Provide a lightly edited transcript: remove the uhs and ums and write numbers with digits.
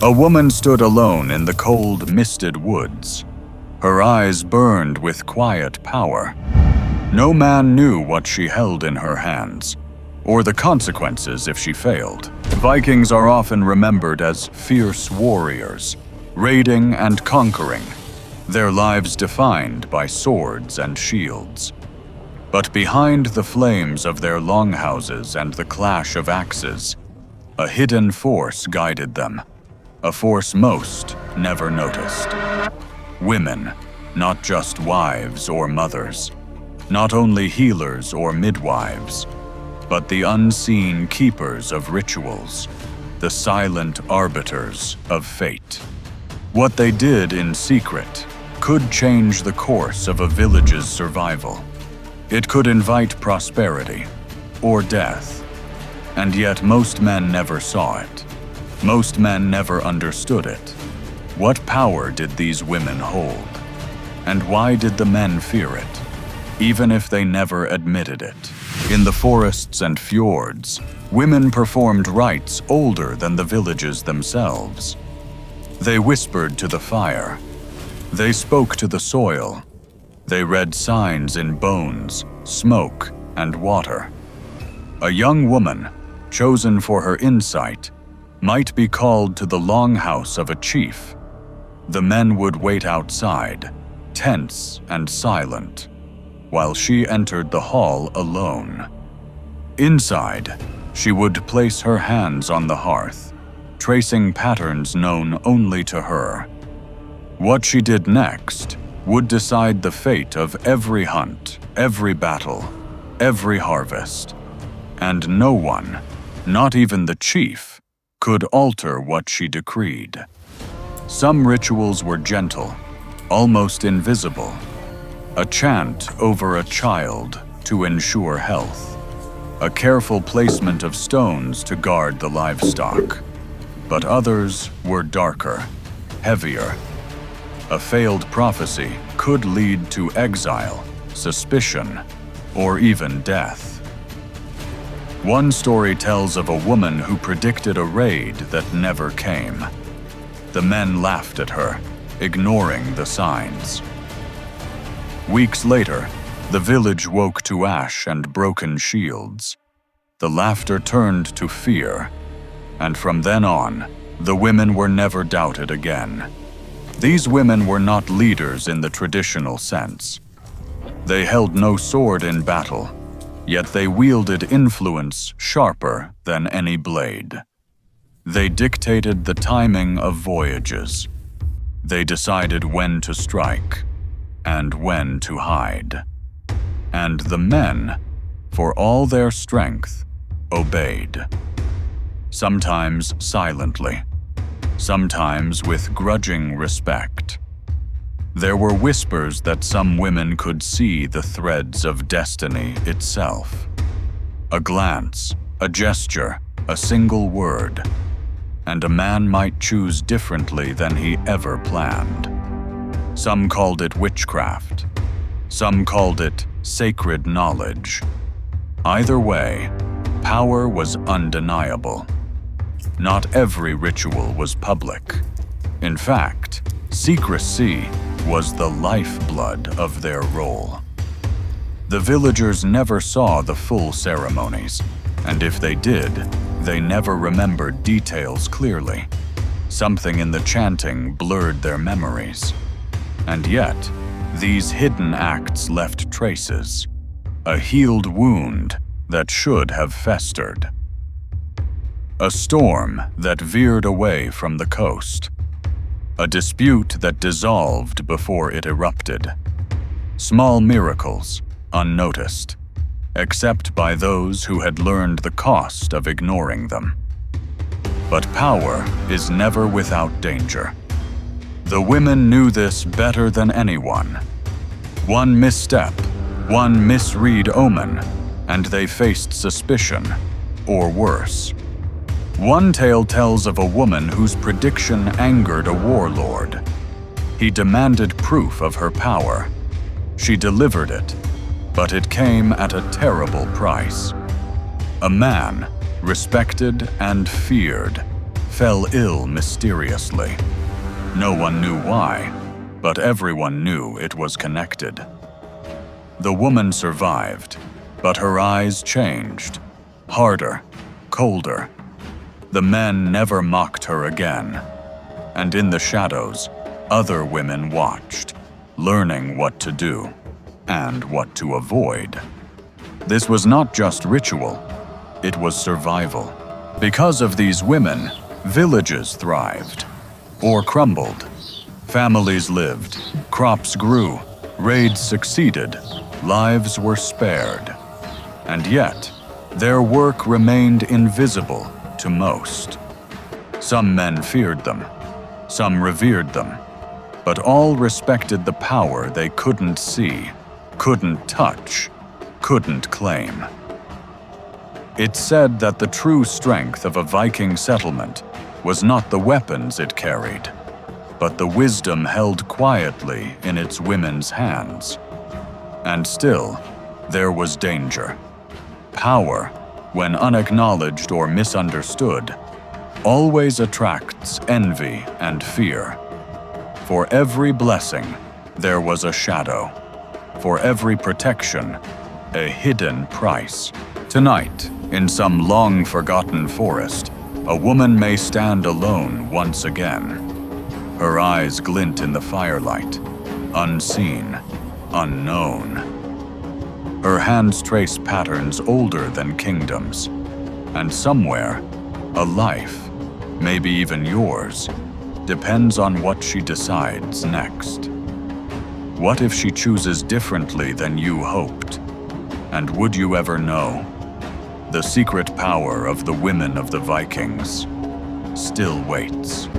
A woman stood alone in the cold, misted woods. Her eyes burned with quiet power. No man knew what she held in her hands, or the consequences if she failed. Vikings are often remembered as fierce warriors, raiding and conquering, their lives defined by swords and shields. But behind the flames of their longhouses and the clash of axes, a hidden force guided them, a force most never noticed. Women, not just wives or mothers, not only healers or midwives, but the unseen keepers of rituals, the silent arbiters of fate. What they did in secret could change the course of a village's survival. It could invite prosperity or death, and yet most men never saw it. Most men never understood it. What power did these women hold? And why did the men fear it, even if they never admitted it? In the forests and fjords, women performed rites older than the villages themselves. They whispered to the fire. They spoke to the soil. They read signs in bones, smoke, and water. A young woman, chosen for her insight, might be called to the longhouse of a chief. The men would wait outside, tense and silent, while she entered the hall alone. Inside, she would place her hands on the hearth, tracing patterns known only to her. What she did next would decide the fate of every hunt, every battle, every harvest. And no one, not even the chief, could alter what she decreed. Some rituals were gentle, almost invisible. A chant over a child to ensure health. A careful placement of stones to guard the livestock. But others were darker, heavier. A failed prophecy could lead to exile, suspicion, or even death. One story tells of a woman who predicted a raid that never came. The men laughed at her, ignoring the signs. Weeks later, the village woke to ash and broken shields. The laughter turned to fear, and from then on, the women were never doubted again. These women were not leaders in the traditional sense. They held no sword in battle, yet they wielded influence sharper than any blade. They dictated the timing of voyages. They decided when to strike and when to hide. And the men, for all their strength, obeyed. Sometimes silently, sometimes with grudging respect. There were whispers that some women could see the threads of destiny itself. A glance, a gesture, a single word, and a man might choose differently than he ever planned. Some called it witchcraft. Some called it sacred knowledge. Either way, power was undeniable. Not every ritual was public. In fact, secrecy was the lifeblood of their role. The villagers never saw the full ceremonies, and if they did, they never remembered details clearly. Something in the chanting blurred their memories. And yet, these hidden acts left traces, a healed wound that should have festered. A storm that veered away from the coast. A dispute that dissolved before it erupted. Small miracles, unnoticed, except by those who had learned the cost of ignoring them. But power is never without danger. The women knew this better than anyone. One misstep, one misread omen, and they faced suspicion, or worse. One tale tells of a woman whose prediction angered a warlord. He demanded proof of her power. She delivered it, but it came at a terrible price. A man, respected and feared, fell ill mysteriously. No one knew why, but everyone knew it was connected. The woman survived, but her eyes changed, harder, colder. The men never mocked her again, and in the shadows, other women watched, learning what to do and what to avoid. This was not just ritual, it was survival. Because of these women, villages thrived or crumbled. Families lived, crops grew, raids succeeded, lives were spared. And yet, their work remained invisible to most. Some men feared them, some revered them, but all respected the power they couldn't see, couldn't touch, couldn't claim. It's said that the true strength of a Viking settlement was not the weapons it carried, but the wisdom held quietly in its women's hands. And still, there was danger. Power, when unacknowledged or misunderstood, always attracts envy and fear. For every blessing, there was a shadow. For every protection, a hidden price. Tonight, in some long-forgotten forest, a woman may stand alone once again. Her eyes glint in the firelight, unseen, unknown. Her hands trace patterns older than kingdoms, and somewhere, a life, maybe even yours, depends on what she decides next. What if she chooses differently than you hoped? And would you ever know? The secret power of the women of the Vikings still waits.